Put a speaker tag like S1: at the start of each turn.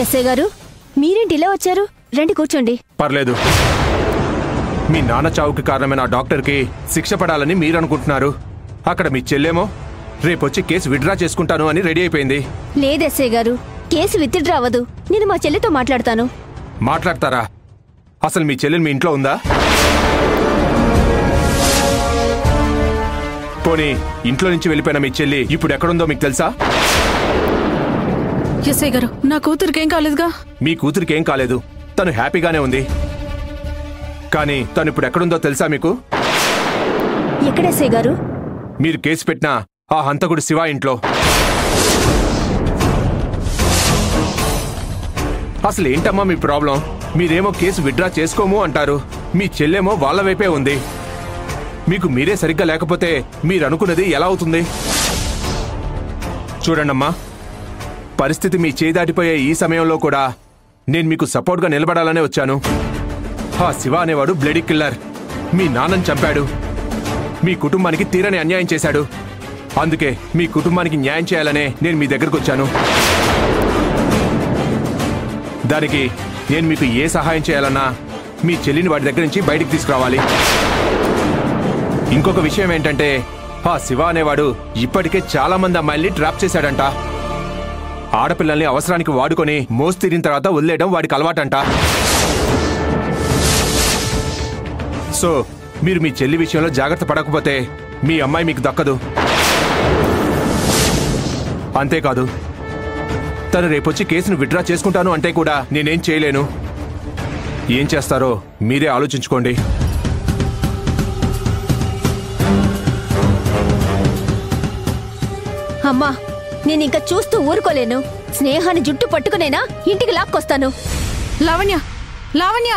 S1: SI గారు, మీరేంటి ఇలా వచ్చారు? రండి కూర్చోండి.
S2: పర్లేదు. మీ నాన్న చావుకి కారణమైన ఆ డాక్టర్కి శిక్ష పడాలని మీరనుకుంటున్నారు. అక్కడ మీ చెల్లేమో రేపొచ్చి కేసు విత్డ్రా చేసుకుంటాను అని రెడీ అయిపోయింది.
S1: లేదు ఎస్ఐ గారు, కేసు విత్డ్రా అవ్వదు. నేను మా చెల్లితో మాట్లాడతాను.
S2: మాట్లాడతారా? అసలు మీ చెల్లెలు మీ ఇంట్లో ఉందా? పోనీ ఇంట్లో నుంచి వెళ్ళిపోయిన మీ చెల్లి ఇప్పుడు ఎక్కడుందో మీకు తెలుసా?
S3: ఎస్ఐ గారు, నా కూతురికేం కాలేదుగా.
S2: మీ కూతురికేం కాలేదు, తను హ్యాపీగానే ఉంది. కానీ తను ఇప్పుడు ఎక్కడుందో తెలుసా మీకు?
S1: ఎక్కడ ఎస్ఐ గారు?
S2: మీరు కేసు పెట్టిన ఆ హంతకుడు శివ ఇంట్లో. అసలు ఏంటమ్మా మీ ప్రాబ్లం? మీరేమో కేసు విత్డ్రా చేసుకోము అంటారు, మీ చెల్లేమో వాళ్ళ వైపే ఉంది. మీకు మీరే సరిగ్గా లేకపోతే మీరు అనుకున్నది ఎలా అవుతుంది? చూడండమ్మా, పరిస్థితి మీ చేయి దాటిపోయే ఈ సమయంలో కూడా నేను మీకు సపోర్ట్గా నిలబడాలనే వచ్చాను. ఆ శివ అనేవాడు బ్లడీ కిల్లర్. మీ నాన్నని చంపాడు, మీ కుటుంబానికి తీరని అన్యాయం చేశాడు. అందుకే మీ కుటుంబానికి న్యాయం చేయాలనే నేను మీ దగ్గరకు వచ్చాను. దానికి నేను మీకు ఏ సహాయం చేయాలన్నా మీ చెల్లిని వాడి దగ్గర నుంచి బయటికి తీసుకురావాలి. ఇంకొక విషయం ఏంటంటే, ఆ శివ అనేవాడు ఇప్పటికే చాలా మంది అమ్మాయిల్ని ట్రాప్ చేశాడంట. ఆడపిల్లల్ని అవసరానికి వాడుకొని మోసు తీరిన తర్వాత వదిలేయడం వాడికి అలవాటంట. సో మీరు మీ చెల్లి విషయంలో జాగ్రత్త పడకపోతే మీ అమ్మాయి మీకు దక్కదు. అంతేకాదు, తను రేపొచ్చి కేసును విత్డ్రా చేసుకుంటాను అంటే కూడా నేనేం చేయలేను. ఏం చేస్తారో మీరే ఆలోచించుకోండి.
S1: అమ్మా, నేనింక చూస్తూ ఊరుకోలేను. స్నేహాన్ని జుట్టు పట్టుకునేనా ఇంటికి లాక్కొస్తాను.
S3: లావణ్య, లావణ్య!